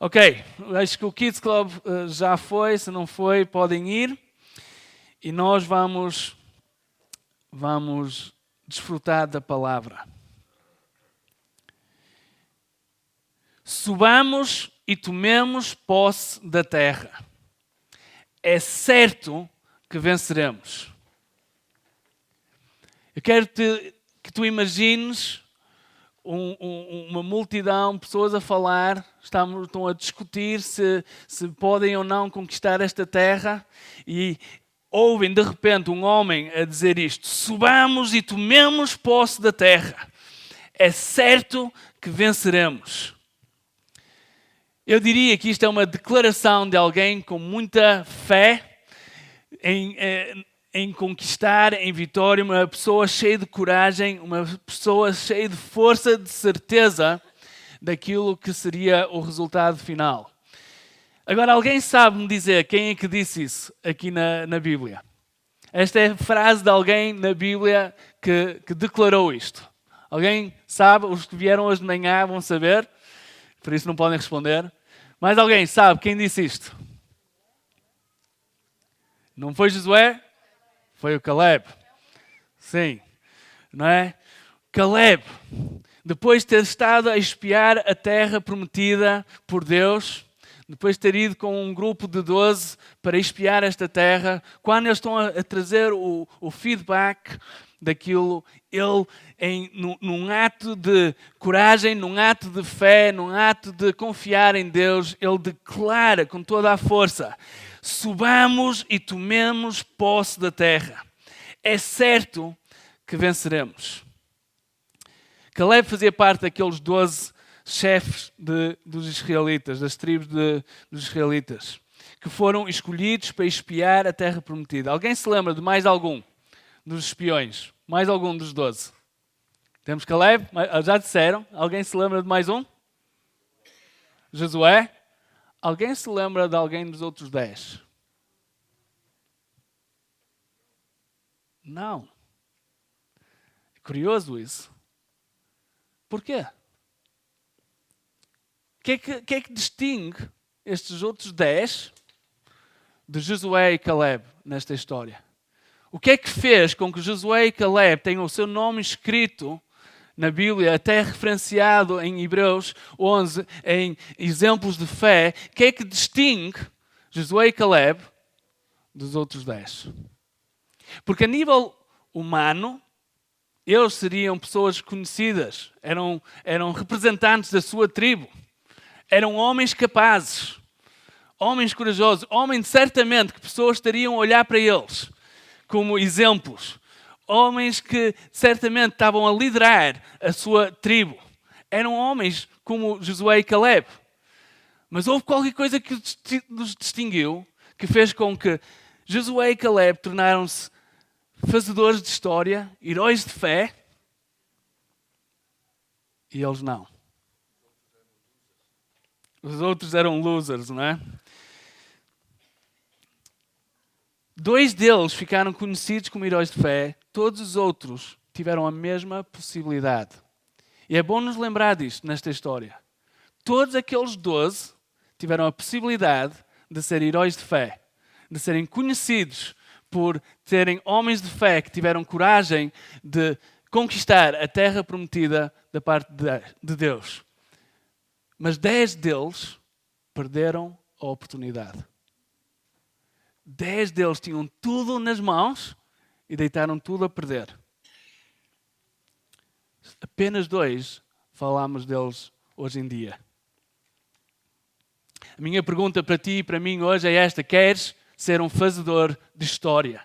Ok, acho que o Kids Club já foi, se não foi, podem ir. E nós vamos desfrutar da palavra. Subamos e tomemos posse da terra. É certo que venceremos. Eu quero que tu imagines uma multidão, pessoas a falar, estão a discutir se podem ou não conquistar esta terra e ouvem de repente um homem a dizer isto: subamos e tomemos posse da terra. É certo que venceremos. Eu diria que isto é uma declaração de alguém com muita fé em conquistar, em vitória, uma pessoa cheia de coragem, uma pessoa cheia de força, de certeza daquilo que seria o resultado final. Agora, alguém sabe-me dizer quem é que disse isso aqui na Bíblia? Esta é a frase de alguém na Bíblia que declarou isto. Alguém sabe? Os que vieram hoje de manhã vão saber, por isso não podem responder. Mas alguém sabe quem disse isto? Não foi Josué? Foi o Caleb. Sim, não é? Caleb, depois de ter estado a espiar a terra prometida por Deus, depois de ter ido com um grupo de 12 para espiar esta terra, quando eles estão a trazer o feedback daquilo, ele, num ato de coragem, num ato de fé, num ato de confiar em Deus, ele declara com toda a força: subamos e tomemos posse da terra. É certo que venceremos. Caleb fazia parte daqueles 12 chefes dos israelitas, das tribos dos israelitas, que foram escolhidos para espiar a terra prometida. Alguém se lembra de mais algum dos espiões? Mais algum dos 12? Temos Caleb, já disseram. Alguém se lembra de mais um? Josué? Alguém se lembra de alguém dos outros 10? Não. É curioso isso. Porquê? O que é que distingue estes outros 10 de Josué e Caleb nesta história? O que é que fez com que Josué e Caleb tenham o seu nome escrito na Bíblia, até referenciado em Hebreus 11, em exemplos de fé? O que é que distingue Josué e Caleb dos outros 10? Porque a nível humano, eles seriam pessoas conhecidas, eram representantes da sua tribo, eram homens capazes, homens corajosos, homens certamente que pessoas estariam a olhar para eles como exemplos, homens que certamente estavam a liderar a sua tribo, eram homens como Josué e Caleb. Mas houve qualquer coisa que os distinguiu, que fez com que Josué e Caleb tornaram-se fazedores de história, heróis de fé, e eles não. Os outros eram losers, não é? 2 deles ficaram conhecidos como heróis de fé, todos os outros tiveram a mesma possibilidade. E é bom nos lembrar disto nesta história. Todos aqueles 12 tiveram a possibilidade de ser heróis de fé, de serem conhecidos por serem homens de fé que tiveram coragem de conquistar a terra prometida da parte de Deus. Mas 10 deles perderam a oportunidade. 10 deles tinham tudo nas mãos e deitaram tudo a perder. Apenas 2 falamos deles hoje em dia. A minha pergunta para ti e para mim hoje é esta: queres ser um fazedor de história?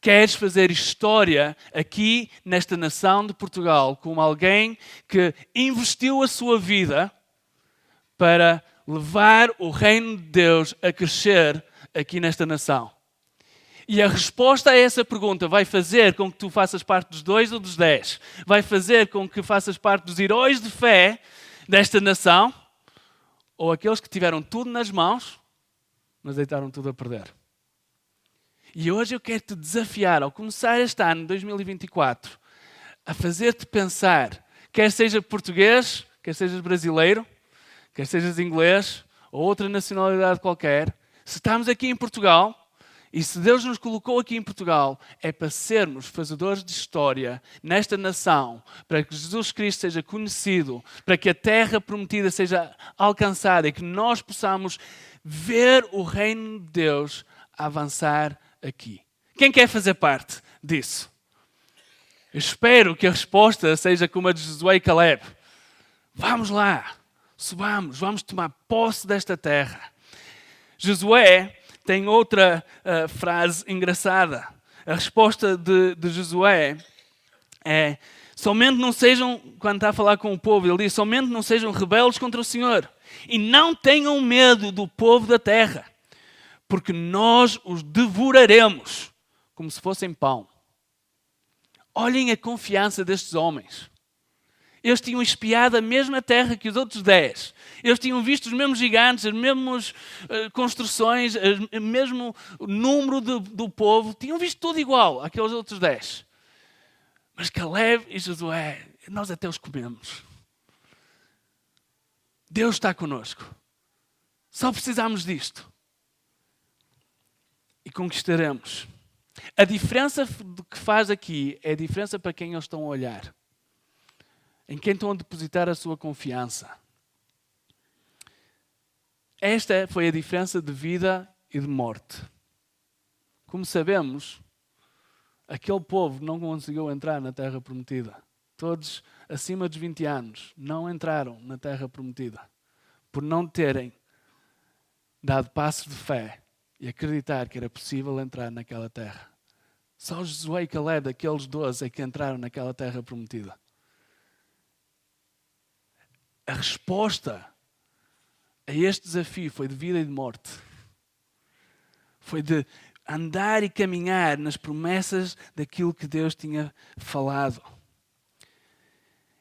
Queres fazer história aqui nesta nação de Portugal como alguém que investiu a sua vida para levar o reino de Deus a crescer aqui nesta nação? E a resposta a essa pergunta vai fazer com que tu faças parte dos 2 ou dos 10? Vai fazer com que faças parte dos heróis de fé desta nação? Ou aqueles que tiveram tudo nas mãos, mas deitaram tudo a perder? E hoje eu quero te desafiar, ao começar este ano, 2024, a fazer-te pensar, quer seja português, quer sejas brasileiro, quer sejas inglês ou outra nacionalidade qualquer, se estamos aqui em Portugal, e se Deus nos colocou aqui em Portugal, é para sermos fazedores de história nesta nação, para que Jesus Cristo seja conhecido, para que a terra prometida seja alcançada e que nós possamos ver o reino de Deus avançar aqui. Quem quer fazer parte disso? Eu espero que a resposta seja como a de Josué e Caleb. Vamos lá, subamos, vamos tomar posse desta terra. Josué tem outra frase engraçada. A resposta de Josué é: somente não sejam, quando está a falar com o povo, ele diz: somente não sejam rebeldes contra o Senhor e não tenham medo do povo da terra, porque nós os devoraremos como se fossem pão. Olhem a confiança destes homens. Eles tinham espiado a mesma terra que os outros 10. Eles tinham visto os mesmos gigantes, as mesmas construções, o mesmo número do povo. Tinham visto tudo igual àqueles outros 10. Mas Caleb e Josué, nós até os comemos. Deus está conosco. Só precisamos disto. E conquistaremos. A diferença que faz aqui é a diferença para quem eles estão a olhar. Em quem estão a depositar a sua confiança. Esta foi a diferença de vida e de morte. Como sabemos, aquele povo não conseguiu entrar na terra prometida. Todos acima dos 20 anos não entraram na terra prometida. Por não terem dado passos de fé e acreditar que era possível entrar naquela terra. Só Josué e Caleb, daqueles 12, é que entraram naquela terra prometida. A resposta a este desafio foi de vida e de morte. Foi de andar e caminhar nas promessas daquilo que Deus tinha falado.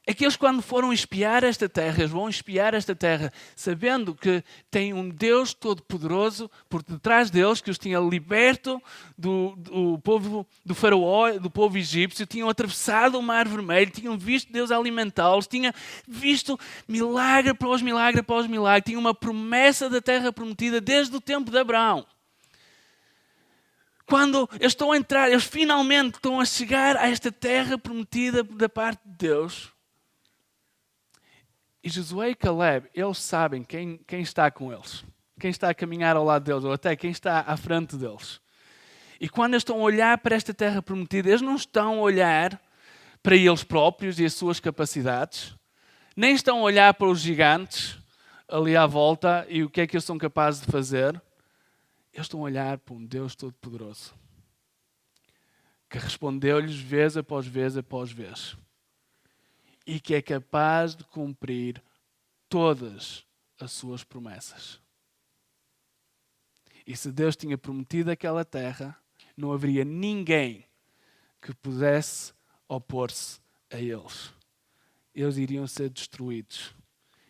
É que eles, quando foram espiar esta terra, eles vão espiar esta terra sabendo que tem um Deus todo-poderoso por detrás deles, que os tinha liberto do povo do faraó, do povo egípcio, tinham atravessado o Mar Vermelho, tinham visto Deus alimentá-los, tinham visto milagre após milagre após milagre, tinham uma promessa da terra prometida desde o tempo de Abraão. Quando eles estão a entrar, eles finalmente estão a chegar a esta terra prometida da parte de Deus. E Josué e Caleb, eles sabem quem está com eles. Quem está a caminhar ao lado deles, ou até quem está à frente deles. E quando eles estão a olhar para esta terra prometida, eles não estão a olhar para eles próprios e as suas capacidades, nem estão a olhar para os gigantes ali à volta e o que é que eles são capazes de fazer. Eles estão a olhar para um Deus Todo-Poderoso, que respondeu-lhes vez após vez após vez. E que é capaz de cumprir todas as suas promessas. E se Deus tinha prometido aquela terra, não haveria ninguém que pudesse opor-se a eles. Eles iriam ser destruídos.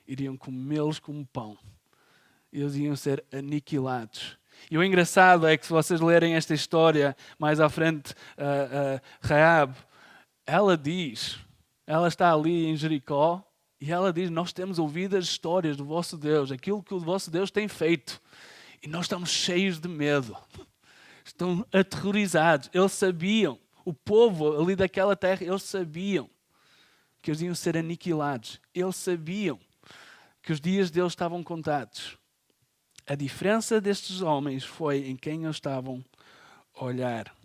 Iriam comê-los como pão. Eles iam ser aniquilados. E o engraçado é que se vocês lerem esta história mais à frente, Raab, ela diz... Ela está ali em Jericó e ela diz: nós temos ouvido as histórias do vosso Deus, aquilo que o vosso Deus tem feito. E nós estamos cheios de medo. Estão aterrorizados. Eles sabiam, o povo ali daquela terra, eles sabiam que eles iam ser aniquilados. Eles sabiam que os dias deles estavam contados. A diferença destes homens foi em quem eles estavam a olhar.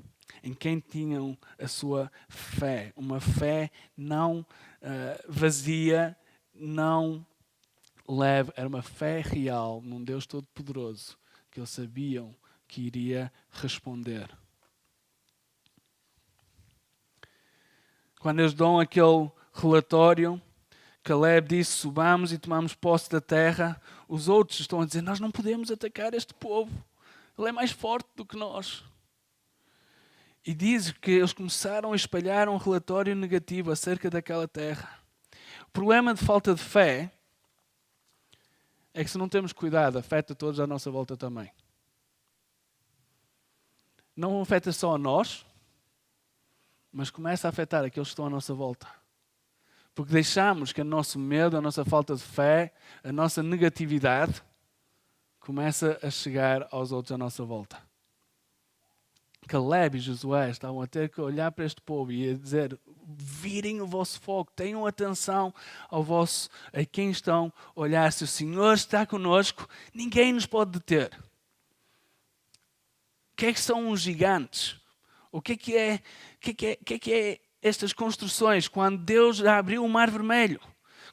Em quem tinham a sua fé. Uma fé não vazia, não leve. Era uma fé real num Deus Todo-Poderoso que eles sabiam que iria responder. Quando eles dão aquele relatório, Caleb disse: subamos e tomamos posse da terra. Os outros estão a dizer: nós não podemos atacar este povo. Ele é mais forte do que nós. E diz que eles começaram a espalhar um relatório negativo acerca daquela terra. O problema de falta de fé é que se não temos cuidado, afeta todos à nossa volta também. Não afeta só a nós, mas começa a afetar aqueles que estão à nossa volta. Porque deixamos que o nosso medo, a nossa falta de fé, a nossa negatividade começa a chegar aos outros à nossa volta. Caleb e Josué estavam a ter que olhar para este povo e a dizer: virem o vosso foco, tenham atenção a quem estão a olhar. Se o Senhor está conosco, ninguém nos pode deter. O que é que são os gigantes? O que é estas construções quando Deus já abriu o Mar Vermelho?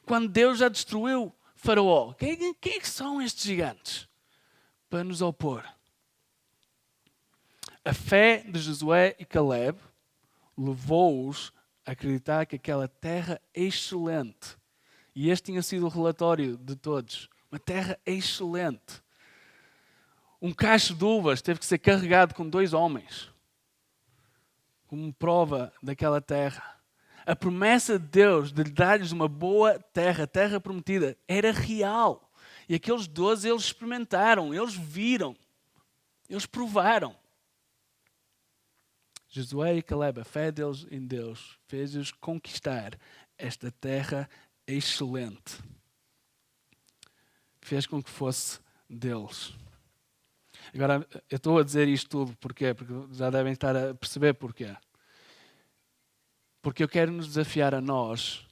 Quando Deus já destruiu Faraó? Quem é que são estes gigantes para nos opor? A fé de Josué e Caleb levou-os a acreditar que aquela terra é excelente. E este tinha sido o relatório de todos. Uma terra excelente. Um cacho de uvas teve que ser carregado com 2 homens, como prova daquela terra. A promessa de Deus de dar-lhes uma boa terra, a terra prometida, era real. E aqueles 12 eles experimentaram, eles viram, eles provaram. Josué e Caleb, a fé deles em Deus, fez-os conquistar esta terra excelente. Fez com que fosse deles. Agora, eu estou a dizer isto tudo, porquê? Porque já devem estar a perceber porquê. Porque eu quero nos desafiar a nós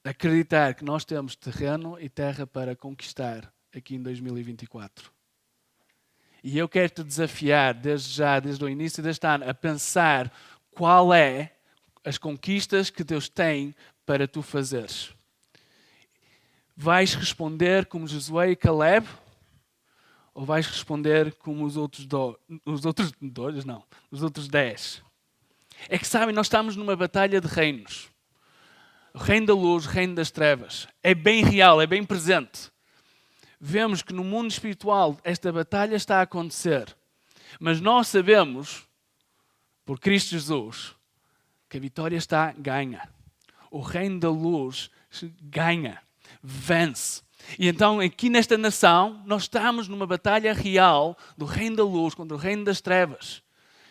a acreditar que nós temos terreno e terra para conquistar aqui em 2024. E eu quero te desafiar desde o início deste ano, a pensar qual é as conquistas que Deus tem para tu fazeres. Vais responder como Josué e Caleb? Ou vais responder como os outros 10? É que sabem, nós estamos numa batalha de reinos. O reino da luz, o reino das trevas. É bem real, é bem presente. Vemos que no mundo espiritual esta batalha está a acontecer. Mas nós sabemos, por Cristo Jesus, que a vitória está ganha. O reino da luz ganha, vence. E então aqui nesta nação, nós estamos numa batalha real do reino da luz contra o reino das trevas.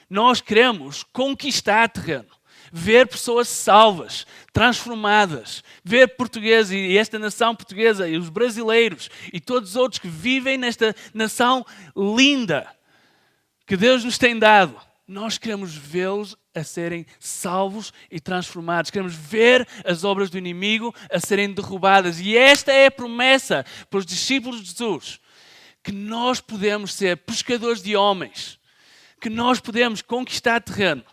Nós queremos conquistar terreno. Ver pessoas salvas, transformadas, ver portugueses e esta nação portuguesa e os brasileiros e todos os outros que vivem nesta nação linda que Deus nos tem dado. Nós queremos vê-los a serem salvos e transformados. Queremos ver as obras do inimigo a serem derrubadas. E esta é a promessa para os discípulos de Jesus, que nós podemos ser pescadores de homens, que nós podemos conquistar terreno,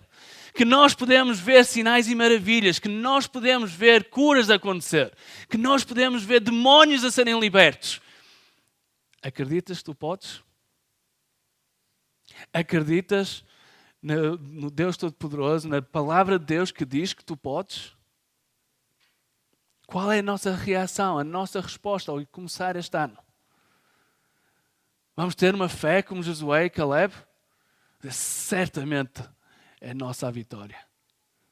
que nós podemos ver sinais e maravilhas, que nós podemos ver curas acontecer, que nós podemos ver demónios a serem libertos. Acreditas que tu podes? Acreditas no Deus Todo-Poderoso, na palavra de Deus que diz que tu podes? Qual é a nossa reação, a nossa resposta ao começar este ano? Vamos ter uma fé como Josué e Caleb? Certamente é nossa a vitória.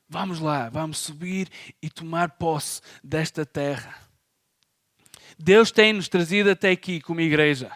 Vamos lá, vamos subir e tomar posse desta terra. Deus tem-nos trazido até aqui como igreja.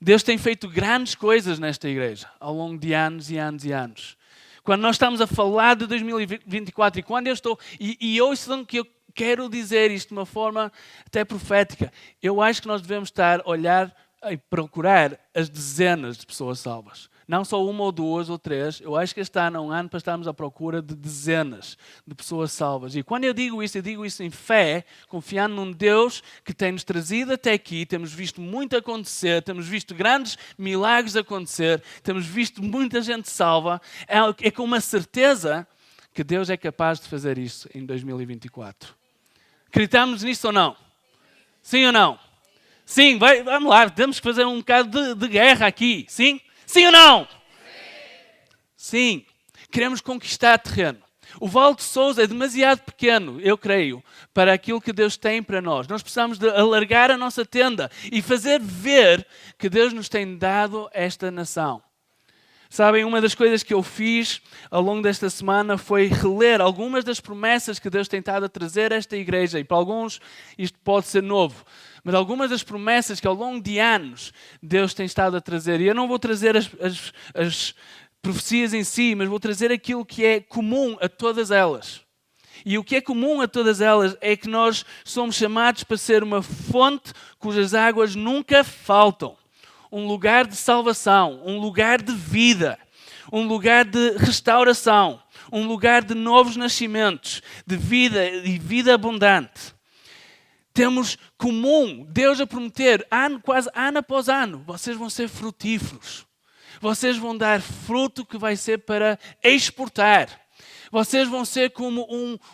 Deus tem feito grandes coisas nesta igreja, ao longo de anos e anos e anos. Quando nós estamos a falar de 2024 e quando eu estou... E ouçam que eu quero dizer isto de uma forma até profética. Eu acho que nós devemos estar a olhar e procurar as dezenas de pessoas salvas. Não só uma ou duas ou três. Eu acho que este ano é um ano para estarmos à procura de dezenas de pessoas salvas. E quando eu digo isso em fé, confiando num Deus que tem-nos trazido até aqui. Temos visto muito acontecer, temos visto grandes milagres acontecer, temos visto muita gente salva. É com uma certeza que Deus é capaz de fazer isso em 2024. Acreditamos nisso ou não? Sim ou não? Sim, vamos lá, temos que fazer um bocado de guerra aqui. Sim? Sim ou não? Sim. Queremos conquistar terreno. O Vale de Sousa é demasiado pequeno, eu creio, para aquilo que Deus tem para nós. Nós precisamos de alargar a nossa tenda e fazer ver que Deus nos tem dado esta nação. Sabem, uma das coisas que eu fiz ao longo desta semana foi reler algumas das promessas que Deus tem estado a trazer a esta igreja. E para alguns isto pode ser novo. Mas algumas das promessas que ao longo de anos Deus tem estado a trazer. E eu não vou trazer as profecias em si, mas vou trazer aquilo que é comum a todas elas. E o que é comum a todas elas é que nós somos chamados para ser uma fonte cujas águas nunca faltam. Um lugar de salvação, um lugar de vida, um lugar de restauração, um lugar de novos nascimentos, de vida e vida abundante. Temos comum Deus a prometer, quase ano após ano, vocês vão ser frutíferos. Vocês vão dar fruto que vai ser para exportar. Vocês vão ser como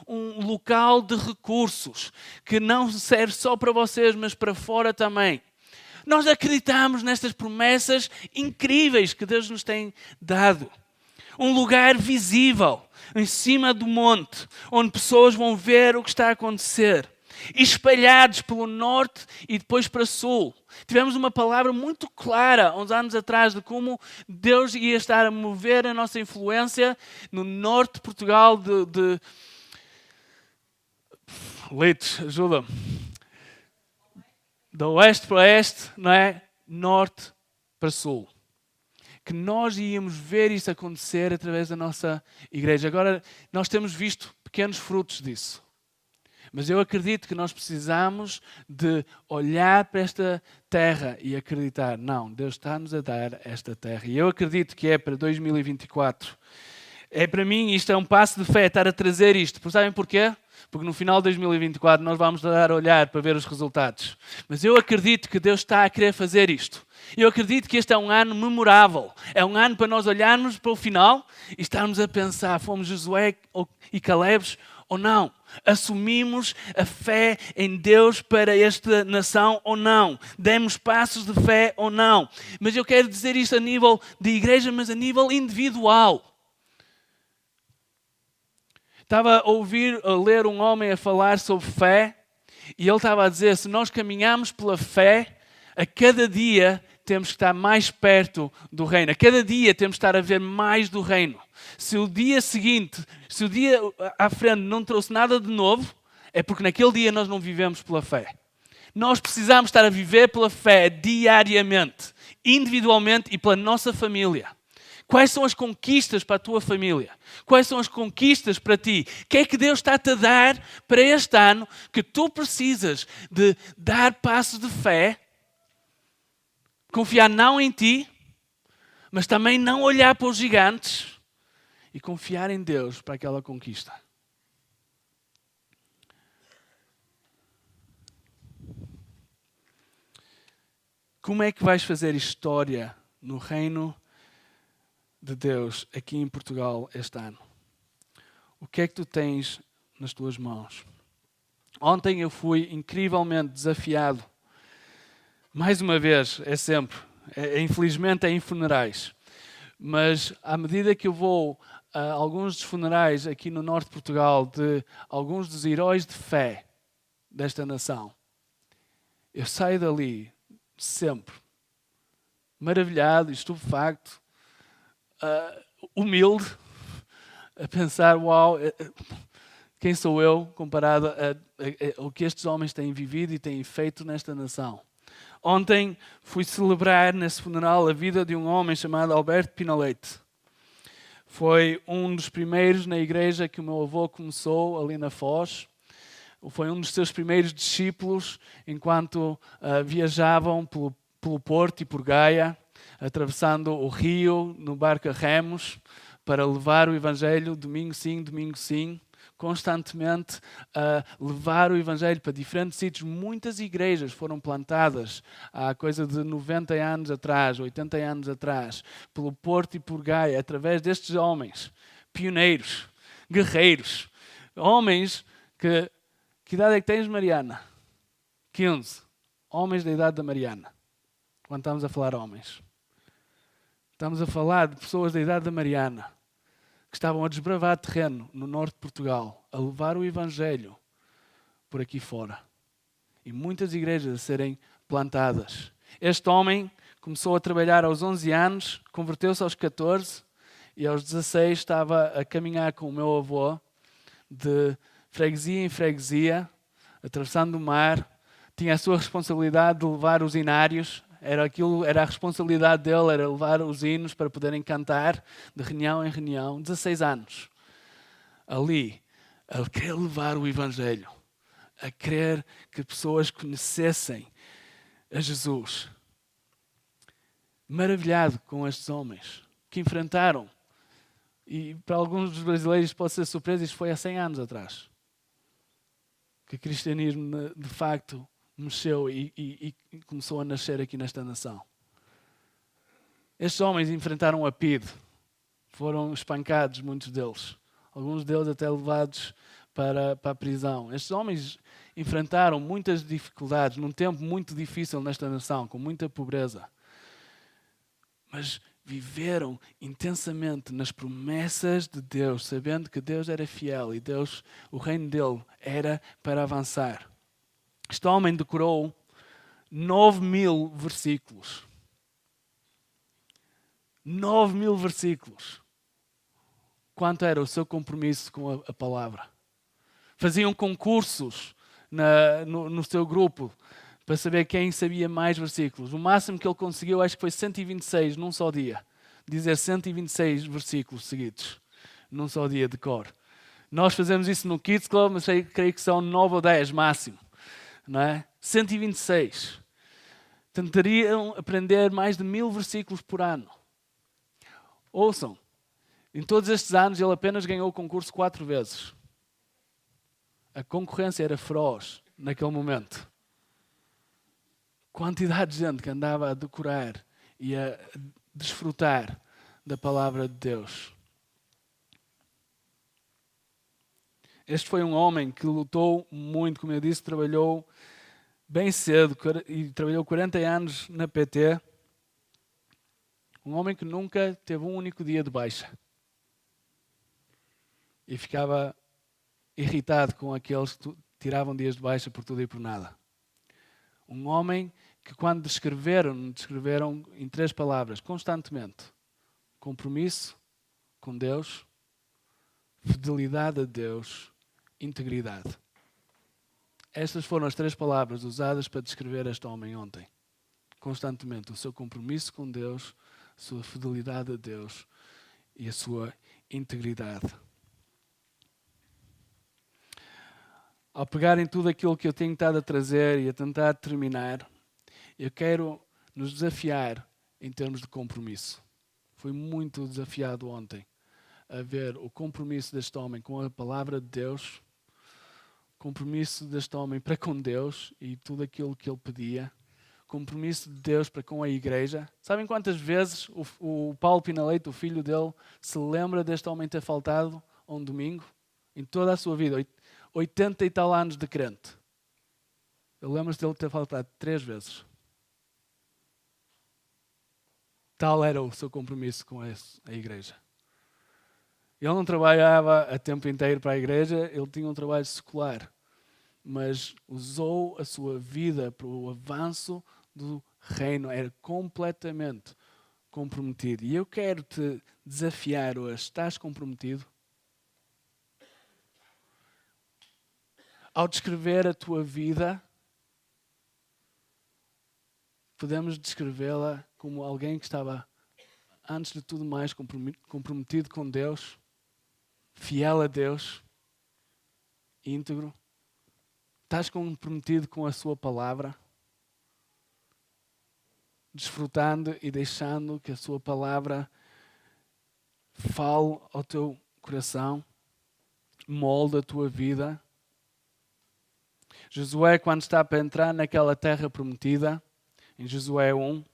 um local de recursos que não serve só para vocês, mas para fora também. Nós acreditamos nestas promessas incríveis que Deus nos tem dado. Um lugar visível, em cima do monte, onde pessoas vão ver o que está a acontecer. Espalhados pelo norte e depois para sul. Tivemos uma palavra muito clara uns anos atrás de como Deus ia estar a mover a nossa influência no norte de Portugal Leites, ajuda-me. Do oeste para oeste, não é? Norte para sul. Que nós íamos ver isso acontecer através da nossa igreja. Agora, nós temos visto pequenos frutos disso. Mas eu acredito que nós precisamos de olhar para esta terra e acreditar, não, Deus está-nos a dar esta terra. E eu acredito que é para 2024. Para mim, isto é um passo de fé, estar a trazer isto. Sabem porquê? Porque no final de 2024 nós vamos dar a olhar para ver os resultados. Mas eu acredito que Deus está a querer fazer isto. Eu acredito que este é um ano memorável. É um ano para nós olharmos para o final e estarmos a pensar, fomos Josué e Caleb ou não? Assumimos a fé em Deus para esta nação ou não? Demos passos de fé ou não? Mas eu quero dizer isto a nível de igreja, mas a nível individual. Estava a ler um homem a falar sobre fé e ele estava a dizer, se nós caminhamos pela fé, a cada dia temos que estar mais perto do reino. A cada dia temos que estar a ver mais do reino. Se o dia seguinte, se o dia à frente não trouxe nada de novo, é porque naquele dia nós não vivemos pela fé. Nós precisamos estar a viver pela fé diariamente, individualmente e pela nossa família. Quais são as conquistas para a tua família? Quais são as conquistas para ti? O que é que Deus está-te a dar para este ano que tu precisas de dar passos de fé, confiar não em ti, mas também não olhar para os gigantes e confiar em Deus para aquela conquista? Como é que vais fazer história no reino de Deus aqui em Portugal este ano? O que é que tu tens nas tuas mãos? Ontem eu fui incrivelmente desafiado. Mais uma vez, é sempre. Infelizmente é em funerais. Mas à medida que eu vou a alguns dos funerais aqui no norte de Portugal, de alguns dos heróis de fé desta nação, eu saio dali sempre maravilhado, estupefacto, humilde, a pensar, uau, quem sou eu comparado ao que estes homens têm vivido e têm feito nesta nação. Ontem fui celebrar nesse funeral a vida de um homem chamado Alberto Pinaleite. Foi um dos primeiros na igreja que o meu avô começou ali na Foz. Foi um dos seus primeiros discípulos enquanto viajavam pelo Porto e por Gaia, atravessando o rio no barco a remos para levar o Evangelho domingo sim, constantemente a levar o Evangelho para diferentes sítios. Muitas igrejas foram plantadas há coisa de 90 anos atrás, 80 anos atrás, pelo Porto e por Gaia, através destes homens, pioneiros, guerreiros, homens que... Que idade é que tens, Mariana? 15. Homens da idade da Mariana. Quando estamos a falar homens. Estamos a falar de pessoas da idade da Mariana que estavam a desbravar terreno no norte de Portugal, a levar o Evangelho por aqui fora. E muitas igrejas a serem plantadas. Este homem começou a trabalhar aos 11 anos, converteu-se aos 14 e aos 16 estava a caminhar com o meu avô de freguesia em freguesia, atravessando o mar. Tinha a sua responsabilidade de levar os hinários. Era a responsabilidade dele, era levar os hinos para poderem cantar de reunião em reunião. 16 anos. Ali, a querer levar o Evangelho, a querer que pessoas conhecessem a Jesus. Maravilhado com estes homens que enfrentaram. E para alguns dos brasileiros pode ser surpresa, isto foi há 100 anos atrás. Que o cristianismo de facto mexeu e começou a nascer aqui nesta nação. Estes homens enfrentaram a PIDE. Foram espancados, muitos deles. Alguns deles até levados para a prisão. Estes homens enfrentaram muitas dificuldades num tempo muito difícil nesta nação, com muita pobreza. Mas viveram intensamente nas promessas de Deus, sabendo que Deus era fiel e Deus, o reino dele era para avançar. Este homem decorou 9.000 versículos. 9.000 versículos. Quanto era o seu compromisso com a palavra? Faziam concursos no seu grupo para saber quem sabia mais versículos. O máximo que ele conseguiu, acho que foi 126 num só dia. Dizer 126 versículos seguidos num só dia de cor. Nós fazemos isso no Kids Club, mas creio que são 9 ou 10 máximo. Não é? 126. Tentariam aprender mais de 1.000 versículos por ano. Ouçam, em todos estes anos ele apenas ganhou o concurso 4 vezes. A concorrência era feroz naquele momento. Quantidade de gente que andava a decorar e a desfrutar da palavra de Deus. Este foi um homem que lutou muito, como eu disse, trabalhou bem cedo e trabalhou 40 anos na PT. Um homem que nunca teve um único dia de baixa. E ficava irritado com aqueles que tiravam dias de baixa por tudo e por nada. Um homem que quando descreveram em 3 palavras, constantemente. Compromisso com Deus, fidelidade a Deus, integridade. Estas foram as 3 palavras usadas para descrever este homem ontem. Constantemente, o seu compromisso com Deus, a sua fidelidade a Deus e a sua integridade. Ao pegar em tudo aquilo que eu tenho estado a trazer e a tentar terminar, eu quero nos desafiar em termos de compromisso. Fui muito desafiado ontem a ver o compromisso deste homem com a palavra de Deus, o compromisso deste homem para com Deus e tudo aquilo que ele pedia, o compromisso de Deus para com a igreja. Sabem quantas vezes o Paulo Pinaleito, o filho dele, se lembra deste homem ter faltado a um domingo? Em toda a sua vida, 80 e tal anos de crente. Eu lembro-me dele ter faltado 3 vezes. Tal era o seu compromisso com a igreja. Ele não trabalhava a tempo inteiro para a igreja, ele tinha um trabalho secular. Mas usou a sua vida para o avanço do reino. Era completamente comprometido. E eu quero te desafiar hoje. Estás comprometido? Ao descrever a tua vida, podemos descrevê-la como alguém que estava, antes de tudo mais, comprometido com Deus, fiel a Deus, íntegro. Estás comprometido com a sua palavra, desfrutando e deixando que a sua palavra fale ao teu coração, molde a tua vida. Josué, quando está para entrar naquela terra prometida, em Josué 1,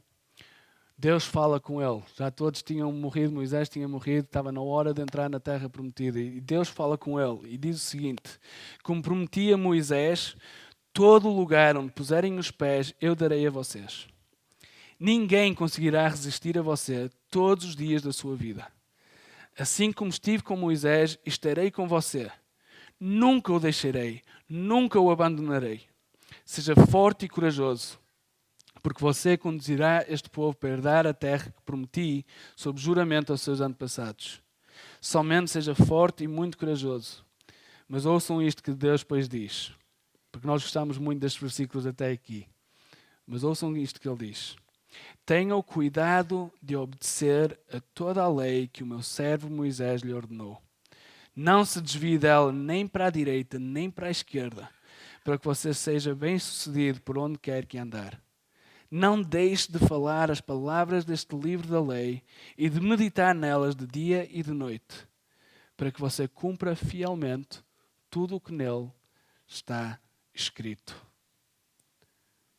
Deus fala com ele. Já todos tinham morrido, Moisés tinha morrido, estava na hora de entrar na terra prometida. E Deus fala com ele e diz o seguinte: como prometi a Moisés, todo lugar onde puserem os pés, eu darei a vocês. Ninguém conseguirá resistir a você todos os dias da sua vida. Assim como estive com Moisés, estarei com você. Nunca o deixarei, nunca o abandonarei. Seja forte e corajoso, porque você conduzirá este povo para herdar a terra que prometi sob juramento aos seus antepassados. Somente seja forte e muito corajoso. Mas ouçam isto que Deus depois diz, porque nós gostamos muito destes versículos até aqui. Mas ouçam isto que ele diz: tenham cuidado de obedecer a toda a lei que o meu servo Moisés lhe ordenou. Não se desvie dela nem para a direita, nem para a esquerda, para que você seja bem-sucedido por onde quer que andar. Não deixe de falar as palavras deste livro da lei e de meditar nelas de dia e de noite, para que você cumpra fielmente tudo o que nele está escrito.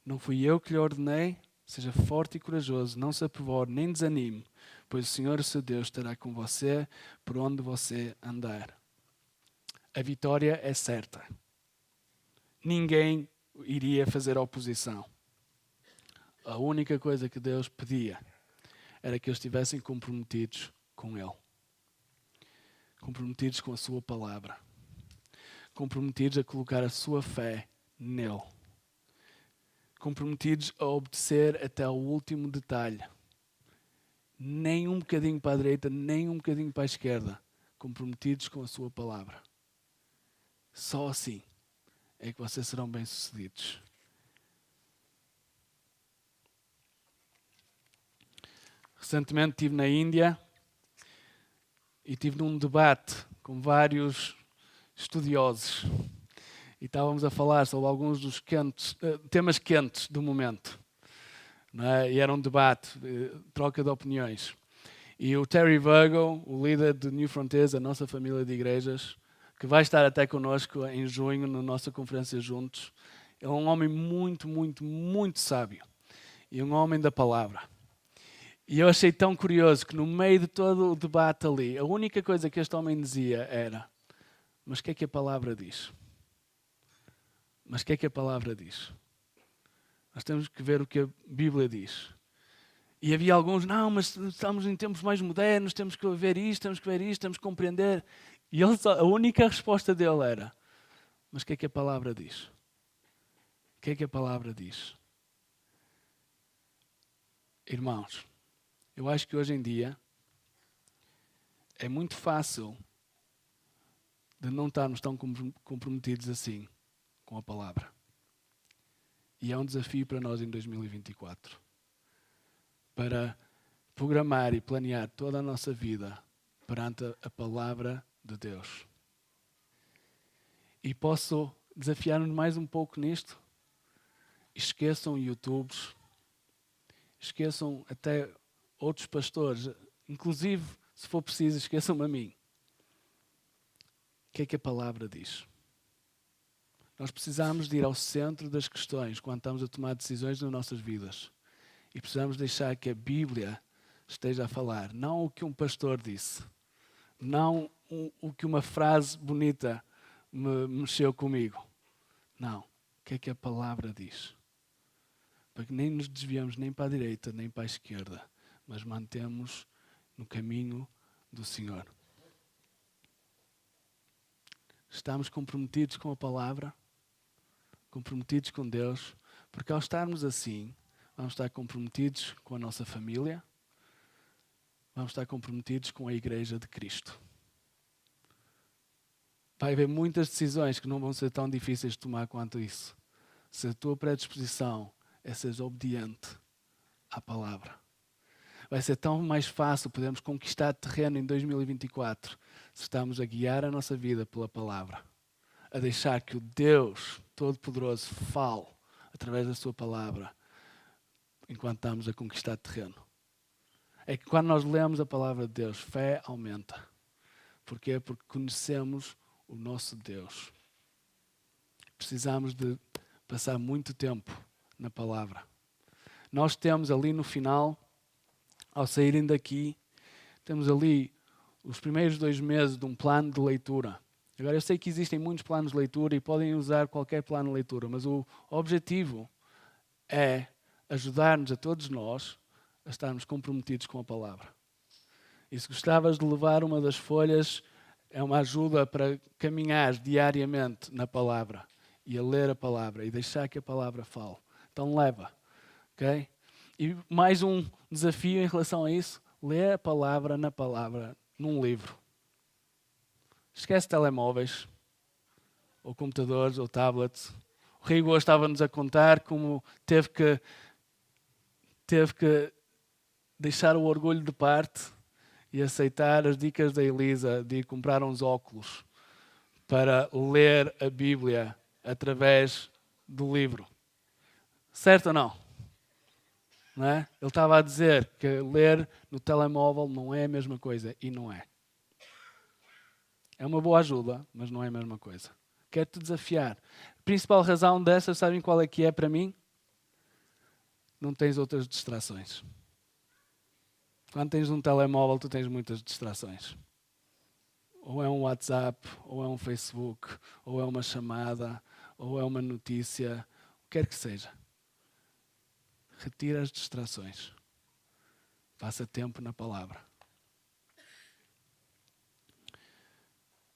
Não fui eu que lhe ordenei? Seja forte e corajoso, não se apavore nem desanime, pois o Senhor, o seu Deus, estará com você por onde você andar. A vitória é certa. Ninguém iria fazer oposição. A única coisa que Deus pedia era que eles estivessem comprometidos com Ele. Comprometidos com a sua palavra. Comprometidos a colocar a sua fé nele. Comprometidos a obedecer até ao último detalhe. Nem um bocadinho para a direita, nem um bocadinho para a esquerda. Comprometidos com a sua palavra. Só assim é que vocês serão bem-sucedidos. Recentemente estive na Índia e estive num debate com vários estudiosos. E estávamos a falar sobre alguns dos temas quentes do momento. Não é? E era um debate, troca de opiniões. E o Terry Virgo, o líder de New Frontiers, a nossa família de igrejas, que vai estar até connosco em junho, na nossa conferência juntos, é um homem muito, muito, muito sábio. E um homem da palavra. E eu achei tão curioso que no meio de todo o debate ali, a única coisa que este homem dizia era: mas o que é que a palavra diz? Mas o que é que a palavra diz? Nós temos que ver o que a Bíblia diz. E havia alguns: não, mas estamos em tempos mais modernos, temos que ver isto, temos que ver isto, temos que compreender. E a única resposta dele era: mas o que é que a palavra diz? O que é que a palavra diz? Irmãos, eu acho que hoje em dia é muito fácil de não estarmos tão comprometidos assim com a palavra. E é um desafio para nós em 2024. Para programar e planear toda a nossa vida perante a palavra de Deus. E posso desafiar-nos mais um pouco nisto? Esqueçam YouTubes, esqueçam até outros pastores, inclusive, se for preciso, esqueçam-me a mim. O que é que a palavra diz? Nós precisamos de ir ao centro das questões quando estamos a tomar decisões nas nossas vidas. E precisamos deixar que a Bíblia esteja a falar. Não o que um pastor disse. Não o que uma frase bonita me mexeu comigo. Não. O que é que a palavra diz? Para que nem nos desviamos nem para a direita nem para a esquerda, mas mantemos no caminho do Senhor. Estamos comprometidos com a palavra, comprometidos com Deus, porque ao estarmos assim, vamos estar comprometidos com a nossa família, vamos estar comprometidos com a Igreja de Cristo. Vai haver muitas decisões que não vão ser tão difíceis de tomar quanto isso. Se a tua predisposição é seres obediente à palavra. Vai ser tão mais fácil podermos conquistar terreno em 2024 se estamos a guiar a nossa vida pela palavra. A deixar que o Deus Todo-Poderoso fale através da sua palavra enquanto estamos a conquistar terreno. É que quando nós lemos a palavra de Deus, fé aumenta. Porquê? Porque conhecemos o nosso Deus. Precisamos de passar muito tempo na palavra. Nós temos ali no final, ao saírem daqui, temos ali os primeiros 2 meses de um plano de leitura. Agora, eu sei que existem muitos planos de leitura e podem usar qualquer plano de leitura, mas o objetivo é ajudar-nos a todos nós a estarmos comprometidos com a palavra. E se gostavas de levar uma das folhas, é uma ajuda para caminhar diariamente na palavra e a ler a palavra e deixar que a palavra fale. Então leva, ok? E mais um desafio em relação a isso: lê a palavra na palavra, num livro. Esquece telemóveis, ou computadores, ou tablets. O Rigo estava-nos a contar como teve que deixar o orgulho de parte e aceitar as dicas da Elisa de ir comprar uns óculos para ler a Bíblia através do livro. Certo ou não? Não é? Ele estava a dizer que ler no telemóvel não é a mesma coisa, e não é. É uma boa ajuda, mas não é a mesma coisa. Quero-te desafiar. A principal razão dessas, sabem qual é que é para mim? Não tens outras distrações. Quando tens um telemóvel, tu tens muitas distrações. Ou é um WhatsApp, ou é um Facebook, ou é uma chamada, ou é uma notícia, o que quer que seja. Retira as distrações. Passa tempo na palavra.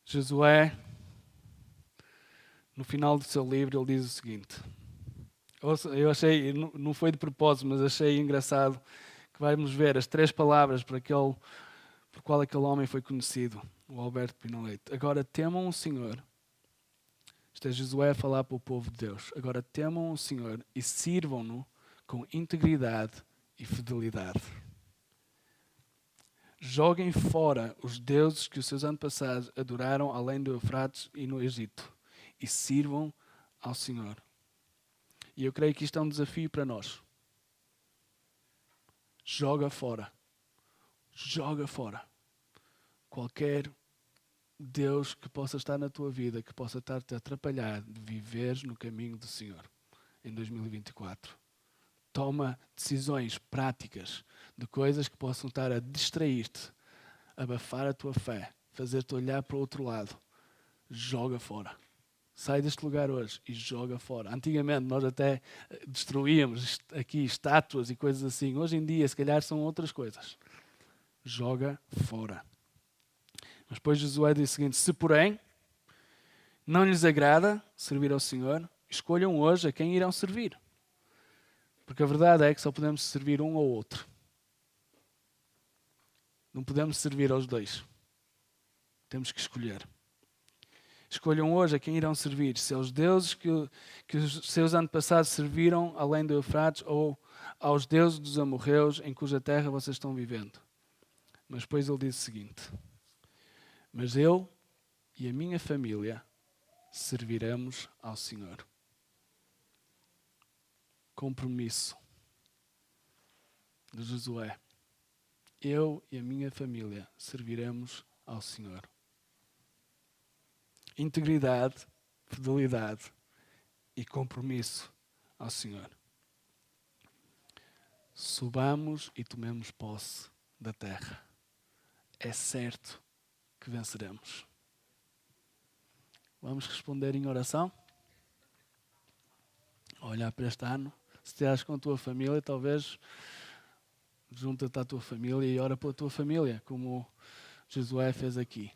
Josué, no final do seu livro, ele diz o seguinte. Eu achei, não foi de propósito, mas achei engraçado que vamos ver as 3 palavras por qual aquele homem foi conhecido, o Alberto Pinoleto. Agora temam o Senhor. Isto é Josué a falar para o povo de Deus. Agora temam o Senhor e sirvam-no com integridade e fidelidade. Joguem fora os deuses que os seus antepassados adoraram além do Eufrates e no Egito e sirvam ao Senhor. E eu creio que isto é um desafio para nós. Joga fora. Joga fora. Qualquer Deus que possa estar na tua vida, que possa estar-te a atrapalhar de viveres no caminho do Senhor em 2024. Toma decisões práticas de coisas que possam estar a distrair-te, abafar a tua fé, fazer-te olhar para o outro lado. Joga fora. Sai deste lugar hoje e joga fora. Antigamente nós até destruíamos aqui estátuas e coisas assim. Hoje em dia, se calhar, são outras coisas. Joga fora. Mas depois Josué diz o seguinte: se porém não lhes agrada servir ao Senhor, escolham hoje a quem irão servir. Porque a verdade é que só podemos servir um ao outro. Não podemos servir aos dois. Temos que escolher. Escolham hoje a quem irão servir, se aos deuses que os seus antepassados serviram além do Eufrates, ou aos deuses dos amorreus em cuja terra vocês estão vivendo. Mas depois ele diz o seguinte: mas eu e a minha família serviremos ao Senhor. Compromisso de Josué. Eu e a minha família serviremos ao Senhor. Integridade, fidelidade e compromisso ao Senhor. Subamos e tomemos posse da terra. É certo que venceremos. Vamos responder em oração? Olhar para este ano. Se estiveres com a tua família, talvez junta-te à tua família e ora pela tua família, como Josué fez aqui.